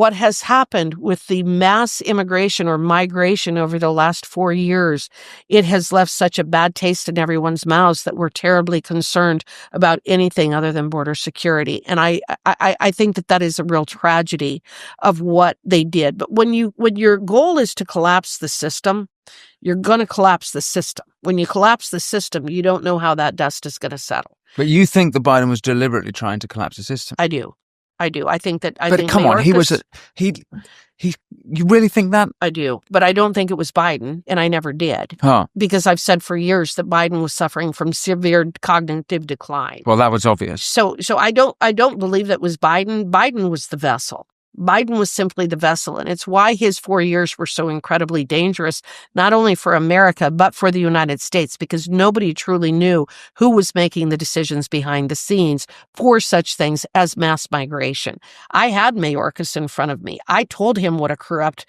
what has happened with the mass immigration or migration over the last 4 years, it has left such a bad taste in everyone's mouths that we're terribly concerned about anything other than border security. And I think that is a real tragedy of what they did. But when your goal is to collapse the system, you're going to collapse the system. When you collapse the system, you don't know how that dust is going to settle. But you think that Biden was deliberately trying to collapse the system? I do. I think that. But come on, he was you really think that? I do, but I don't think it was Biden, and I never did. Huh. Because I've said for years that Biden was suffering from severe cognitive decline. Well, that was obvious. So I don't believe that was Biden. Biden was the vessel. Biden was simply the vessel, and it's why his 4 years were so incredibly dangerous, not only for America, but for the United States, because nobody truly knew who was making the decisions behind the scenes for such things as mass migration. I had Mayorkas in front of me. I told him what a corrupt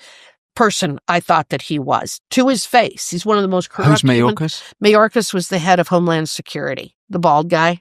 person I thought that he was, to his face. He's one of the most corrupt. Who's Mayorkas? Mayorkas was the head of Homeland Security, the bald guy.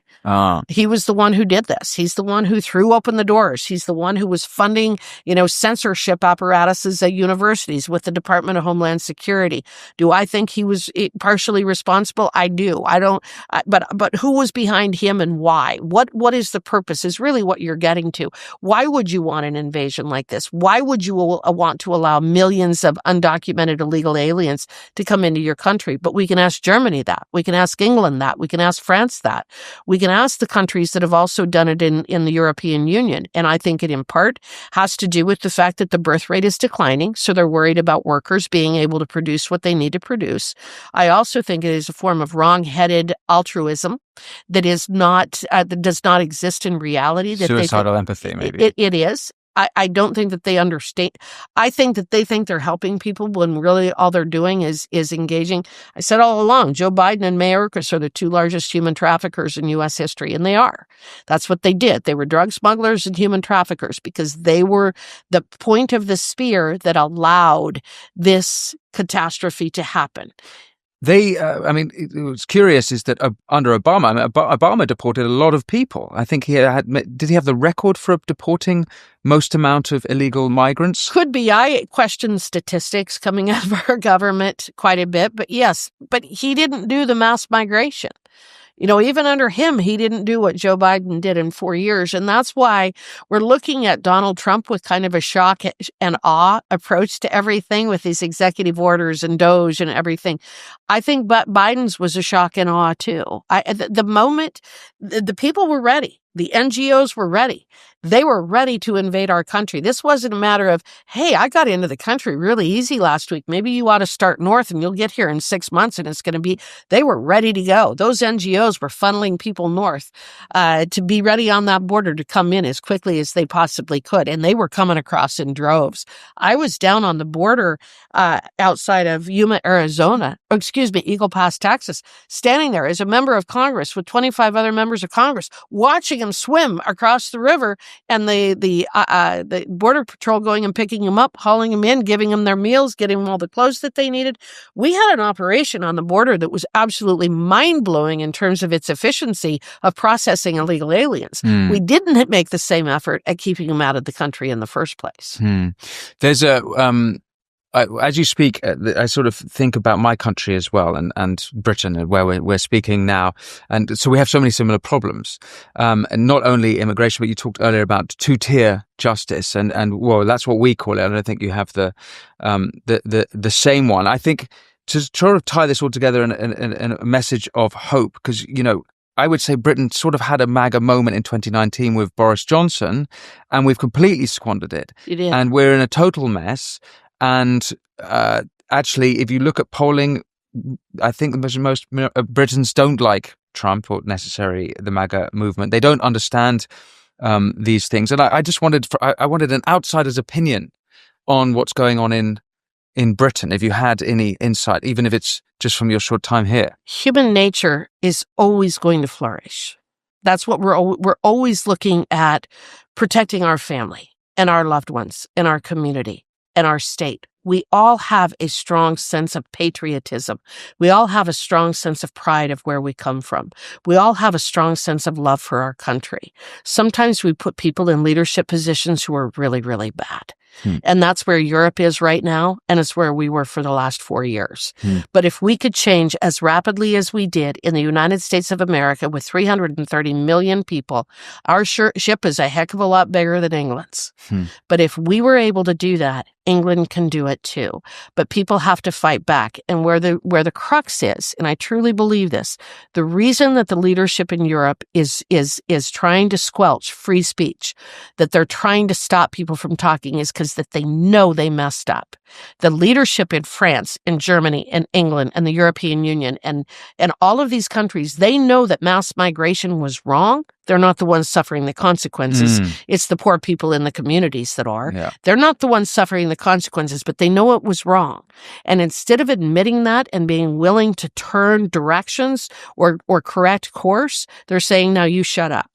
He was the one who did this. He's the one who threw open the doors. He's the one who was funding, censorship apparatuses at universities with the Department of Homeland Security. Do I think he was partially responsible? I do. I don't. But who was behind him and why? What is the purpose? Is really what you're getting to. Why would you want an invasion like this? Why would you want to allow millions of undocumented illegal aliens to come into your country? But we can ask Germany that. We can ask England that. We can ask France that. We can ask the countries that have also done it in the European Union. And I think it in part has to do with the fact that the birth rate is declining. So they're worried about workers being able to produce what they need to produce. I also think it is a form of wrong-headed altruism that is not, that does not exist in reality. That suicidal empathy, maybe. It is. I don't think that they understand. I think that they think they're helping people when really all they're doing is engaging. I said all along, Joe Biden and Mayorkas are the two largest human traffickers in U.S. history, and they are. That's what they did. They were drug smugglers and human traffickers because they were the point of the spear that allowed this catastrophe to happen. What's curious is that under Obama, Obama deported a lot of people. I think did he have the record for deporting most amount of illegal migrants? Could be. I question statistics coming out of our government quite a bit, but yes, but he didn't do the mass migration. Even under him, he didn't do what Joe Biden did in 4 years. And that's why we're looking at Donald Trump with kind of a shock and awe approach to everything with these executive orders and DOJ and everything. I think Biden's was a shock and awe, too. The moment the people were ready, the NGOs were ready. They were ready to invade our country. This wasn't a matter of, hey, I got into the country really easy last week. Maybe you ought to start north and you'll get here in 6 months and it's going to be, they were ready to go. Those NGOs were funneling people north to be ready on that border to come in as quickly as they possibly could. And they were coming across in droves. I was down on the border outside of Yuma, Arizona, Eagle Pass, Texas, standing there as a member of Congress with 25 other members of Congress, watching them swim across the river, and the Border Patrol going and picking them up, hauling them in, giving them their meals, getting them all the clothes that they needed. We had an operation on the border that was absolutely mind-blowing in terms of its efficiency of processing illegal aliens. We didn't make the same effort at keeping them out of the country in the first place. There's as you speak, I sort of think about my country as well, and Britain, where we're speaking now. And so we have so many similar problems. And not only immigration, but you talked earlier about two-tier justice, and well, that's what we call it. I don't think you have the same one. I think to sort of tie this all together in a message of hope, because, I would say Britain sort of had a MAGA moment in 2019 with Boris Johnson, and we've completely squandered it. And we're in a total mess. And actually, if you look at polling, I think most Britons don't like Trump or necessarily the MAGA movement. They don't understand these things. And I just wanted an outsider's opinion on what's going on in Britain, if you had any insight, even if it's just from your short time here. Human nature is always going to flourish. That's what we're always looking at, protecting our family and our loved ones and our community and our state. we all have a strong sense of patriotism. We all have a strong sense of pride of where we come from. We all have a strong sense of love for our country. Sometimes we put people in leadership positions who are really, really bad. And that's where Europe is right now, and it's where we were for the last 4 years. But if we could change as rapidly as we did in the United States of America with 330 million people, our ship is a heck of a lot bigger than England's. But if we were able to do that, England can do it too. But people have to fight back. And where the crux is, and I truly believe this, the reason that the leadership in Europe is trying to squelch free speech, that they're trying to stop people from talking, is because that they know they messed up. The leadership in France, in Germany, in England, and the European Union, and all of these countries, they know that mass migration was wrong. They're not the ones suffering the consequences. It's the poor people in the communities that are. Yeah. They're not the ones suffering the consequences, but they know it was wrong. And instead of admitting that and being willing to turn directions or correct course, they're saying, now you shut up.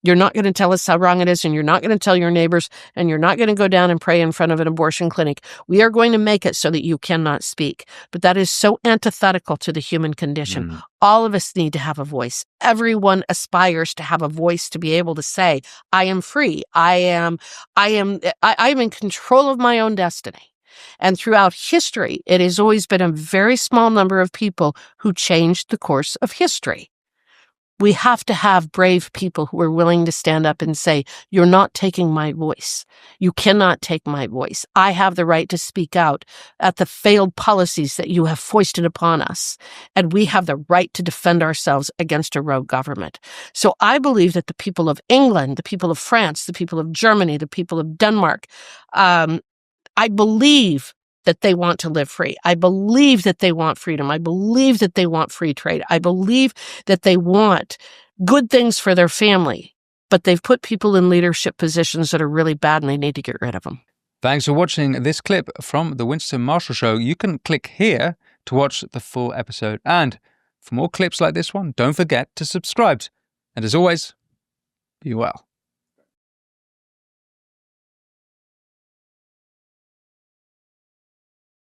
You're not going to tell us how wrong it is, and you're not going to tell your neighbors, and you're not going to go down and pray in front of an abortion clinic. We are going to make it so that you cannot speak. But that is so antithetical to the human condition. All of us need to have a voice. Everyone aspires to have a voice, to be able to say, I am free. I am in control of my own destiny. And throughout history, it has always been a very small number of people who changed the course of history. We have to have brave people who are willing to stand up and say, you're not taking my voice. You cannot take my voice. I have the right to speak out at the failed policies that you have foisted upon us. And we have the right to defend ourselves against a rogue government. So I believe that the people of England, the people of France, the people of Germany, the people of Denmark, I believe that they want to live free. I believe that they want freedom. I believe that they want free trade. I believe that they want good things for their family, but they've put people in leadership positions that are really bad, and they need to get rid of them. Thanks for watching this clip from The Winston Marshall Show. You can click here to watch the full episode. And for more clips like this one, don't forget to subscribe. And as always, be well.